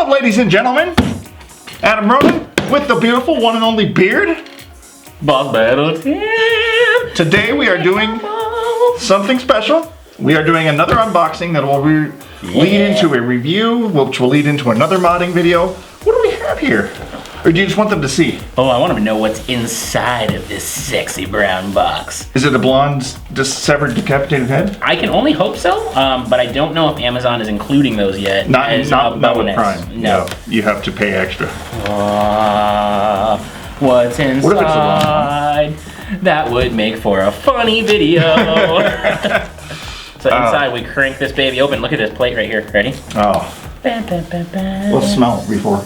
ladies and gentlemen. Adam Ronan with the beautiful one and only beard. Boss Battle. Today we are doing something special. We are doing another unboxing that will lead into a review, which will lead into another modding video. What do we have here? Or do you just want them to see? Oh, I want them to know what's inside of this sexy brown box. Is it a blonde, severed, decapitated head? I can only hope so, but I don't know if Amazon is including those yet. Not with Prime. No. You have to pay extra. What's inside? What if it's the wrong one? That would make for a funny video. So inside we crank this baby open. Look at this plate right here. Ready? Oh. Let's smell it before.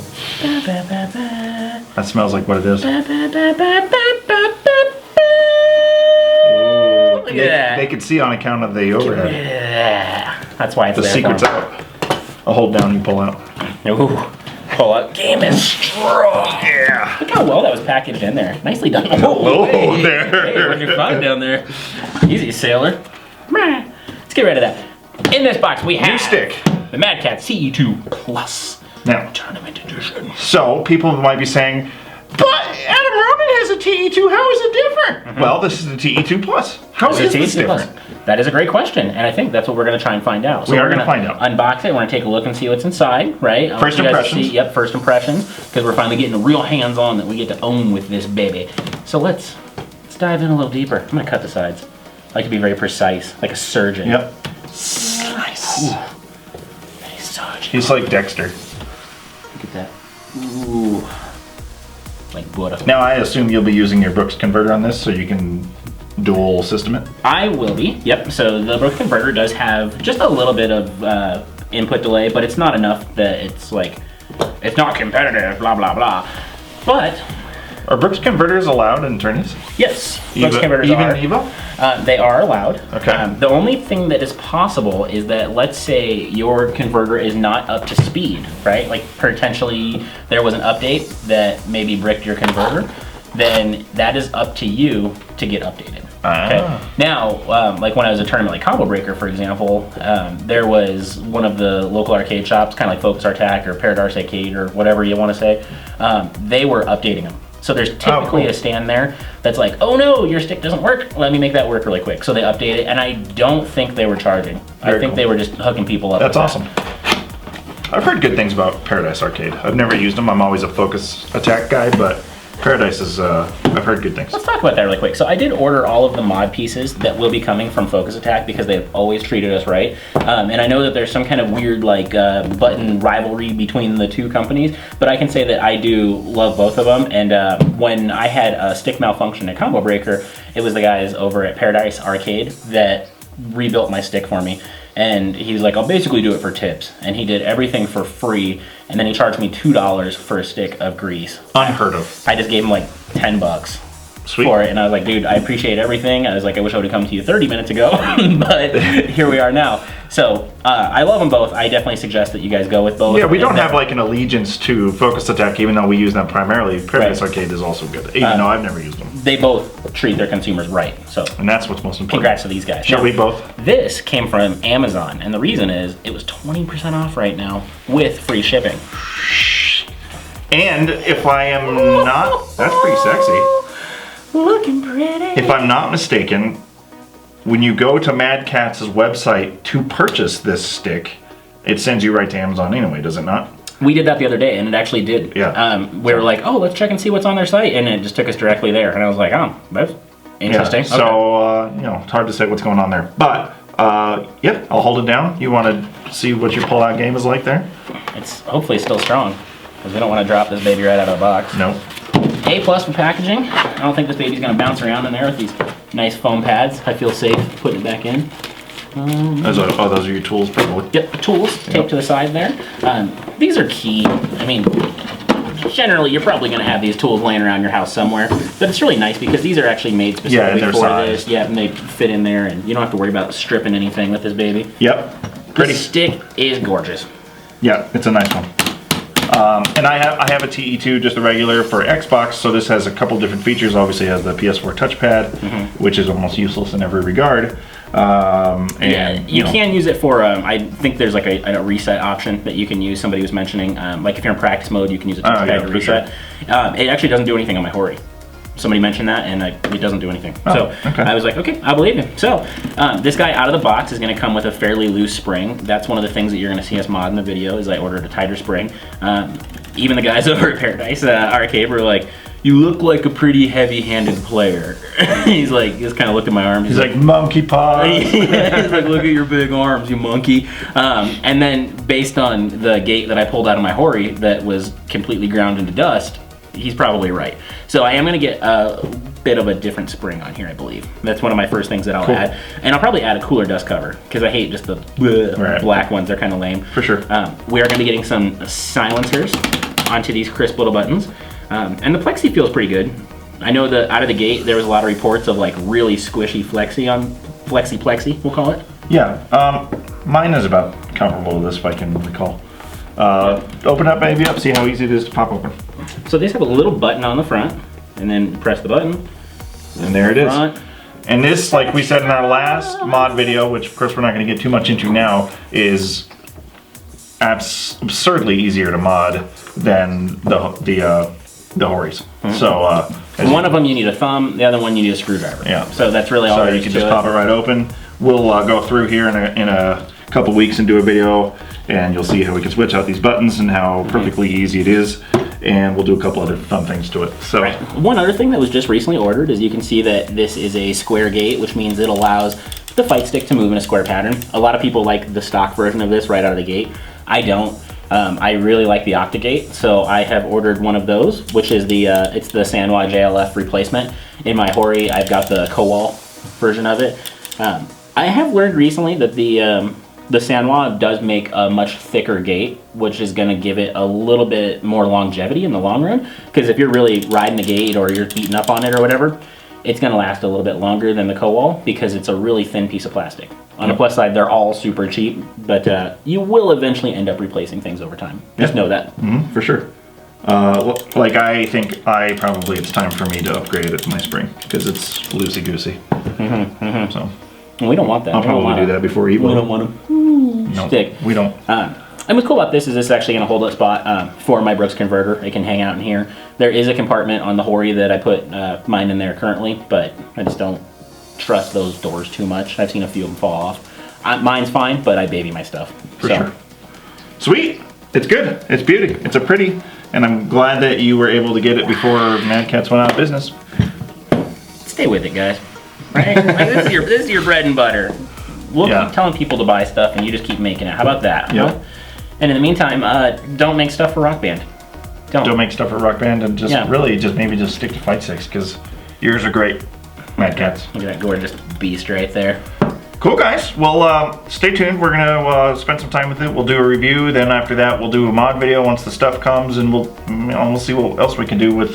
That smells like what it is. Look at that. They could see on account of the overhead. Yeah. That's why it's The there secret's for out. I'll hold down and you pull out. Ooh. Pull out. Game is strong. Yeah. Look how well that was packaged in there. Nicely done. Hello hey, there. Hey, what you find down there? Easy, sailor. Let's get rid of that. In this box we have new stick. The Madcatz Te2 Plus. Now, Tournament Edition. So people might be saying, but Adam Ronan has a TE2, how is it different? Well, this is the TE2 Plus. How is this different? That is a great question, and I think that's what we're going to try and find out. So we are going to find out. Unbox it, we're going to take a look and see what's inside, right? First impressions. Yep, first impressions, because we're finally getting real hands-on that we get to own with this baby. So let's dive in a little deeper. I'm going to cut the sides. I like to be very precise, like a surgeon. Yep. Nice. He's like Dexter. Look at that. Ooh. Like butter. Now I assume you'll be using your Brooks converter on this so you can dual system it? I will be, yep. So the Brooks converter does have just a little bit of input delay, but it's not enough that it's like, it's not competitive, blah, blah, blah. But are Brooks converters allowed in tourneys? yes, Brooks converters even are. Evo? They are allowed. Okay. The only thing that is possible is that, let's say your converter is not up to speed, right? Like potentially there was an update that maybe bricked your converter, then that is up to you to get updated. Okay. Now, like when I was a tournament like Combo Breaker, for example, there was one of the local arcade shops, kind of like Focus Artac or Paradise Arcade or whatever you want to say, they were updating them. So there's typically a stand there that's like, oh no, your stick doesn't work. Let me make that work really quick. So they update it, and I don't think they were charging. I think they were just hooking people up. That's awesome. I've heard good things about Paradise Arcade. I've never used them. I'm always a Focus Attack guy, but Paradise is, I've heard good things. Let's talk about that really quick. So I did order all of the mod pieces that will be coming from Focus Attack because they've always treated us right. And I know that there's some kind of weird like button rivalry between the two companies, but I can say that I do love both of them. And when I had a stick malfunction at Combo Breaker, it was the guys over at Paradise Arcade that rebuilt my stick for me. And he's like, I'll basically do it for tips. And he did everything for free. And then he charged me $2 for a stick of grease. Unheard of. I just gave him like 10 bucks for it. And I was like, dude, I appreciate everything. I was like, I wish I would have come to you 30 minutes ago. But here we are now. So I love them both. I definitely suggest that you guys go with both. Yeah, we don't have like an allegiance to Focus Attack, even though we use them primarily. Paradise Arcade is also good, even though I've never used them. They both treat their consumers right. So, and that's what's most important. Congrats to these guys. Shall we both? This came from Amazon, and the reason is it was 20% off right now with free shipping. And if I am not, that's pretty sexy. Looking pretty. If I'm not mistaken, when you go to Madcatz's website to purchase this stick, it sends you right to Amazon anyway, does it not? We did that the other day, and it actually did. Yeah. We were like, oh, let's check and see what's on their site, and it just took us directly there. And I was like, oh, that's interesting. Yeah. So, you know, it's hard to say what's going on there. But, yep, I'll hold it down. You want to see what your pull-out game is like there? It's hopefully still strong, because we don't want to drop this baby right out of the box. No. A+ for packaging. I don't think this baby's going to bounce around in there with these nice foam pads. I feel safe putting it back in. Those are your tools, probably. Yep, tools taped to the side there. These are key. I mean, generally you're probably going to have these tools laying around your house somewhere, but it's really nice because these are actually made specifically for this. Yeah, and they fit in there, and you don't have to worry about stripping anything with this baby. Yep. Pretty. The stick is gorgeous. Yeah, it's a nice one. And I have a TE2, just a regular for Xbox, so this has a couple different features. Obviously it has the PS4 touchpad, which is almost useless in every regard. And you can use it for. I think there's like a reset option that you can use. Somebody was mentioning, like if you're in practice mode, you can use it to reset. Sure. It actually doesn't do anything on my Hori. Somebody mentioned that, and it doesn't do anything. So I was like, okay, I believe you. So this guy out of the box is going to come with a fairly loose spring. That's one of the things that you're going to see us mod in the video. Is I ordered a tighter spring. Even the guys over at Paradise Arcade were like, "You look like a pretty heavy-handed player." He's like, just kind of looked at my arms. He's like, monkey paws. Yeah, he's like, look at your big arms, you monkey. And then based on the gate that I pulled out of my Hori that was completely ground into dust, he's probably right. So I am going to get a bit of a different spring on here, I believe. That's one of my first things that I'll add. And I'll probably add a cooler dust cover because I hate just the black ones. They're kind of lame. For sure. We are going to be getting some silencers onto these crisp little buttons. And the plexi feels pretty good. I know that out of the gate, there was a lot of reports of like really squishy plexi, we'll call it. Yeah, mine is about comparable to this, if I can recall. Open up, baby up, see how easy it is to pop open. So these have a little button on the front, and then press the button. And there it is. And this, like we said in our last mod video, which of course we're not going to get too much into now, is absurdly easier to mod than the Horis. So one of them you need a thumb, the other one you need a screwdriver. Yeah. So that's really all. So you can just pop it right open. We'll go through here in a couple weeks and do a video, and you'll see how we can switch out these buttons and how perfectly easy it is. And we'll do a couple other fun things to it. So one other thing that was just recently ordered is you can see that this is a square gate, which means it allows the fight stick to move in a square pattern. A lot of people like the stock version of this right out of the gate. I don't. I really like the Octagate, so I have ordered one of those, which is it's the Sanwa JLF replacement. In my Hori, I've got the Kowal version of it. I have learned recently that the Sanwa does make a much thicker gate, which is going to give it a little bit more longevity in the long run. Because if you're really riding the gate or you're beating up on it or whatever, it's going to last a little bit longer than the Kowal because it's a really thin piece of plastic. On the plus side, they're all super cheap, but you will eventually end up replacing things over time. Just know that. For sure. Like I think it's time for me to upgrade it to my spring because it's loosey-goosey. So we don't want that. I'll probably do that before Evo. We don't want to stick. We don't. And what's cool about this is it's actually going to hold a spot for my Brooks converter. It can hang out in here. There is a compartment on the Hori that I put mine in there currently, but I just don't trust those doors too much. I've seen a few of them fall off. Mine's fine, but I baby my stuff. For sure. Sweet. It's good. It's beauty. It's a pretty. And I'm glad that you were able to get it before Madcatz went out of business. Stay with it, guys. Right? Like, this is your bread and butter. We'll keep telling people to buy stuff, and you just keep making it. How about that? Yeah. Huh? And in the meantime, don't make stuff for Rock Band. Don't make stuff for Rock Band, and maybe just stick to Fight Sticks because yours are great, Madcatz. Look at that gorgeous beast right there. Cool, guys. Well, stay tuned. We're gonna spend some time with it. We'll do a review. Then after that, we'll do a mod video once the stuff comes, and we'll see what else we can do with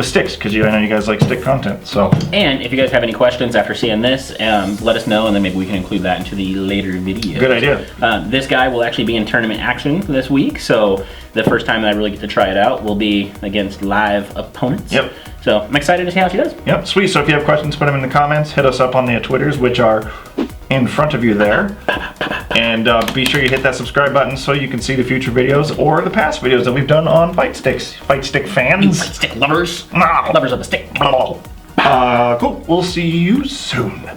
sticks because I know you guys like stick content. So. And if you guys have any questions after seeing this, let us know, and then maybe we can include that into the later video. Good idea. This guy will actually be in tournament action this week, so the first time that I really get to try it out will be against live opponents. Yep. So I'm excited to see how she does. Yep, sweet. So if you have questions, put them in the comments. Hit us up on the Twitters, which are in front of you there. And be sure you hit that subscribe button so you can see the future videos or the past videos that we've done on Fight Sticks. Fight Stick fans. You Fight Stick lovers. Lovers of the stick. Cool. We'll see you soon.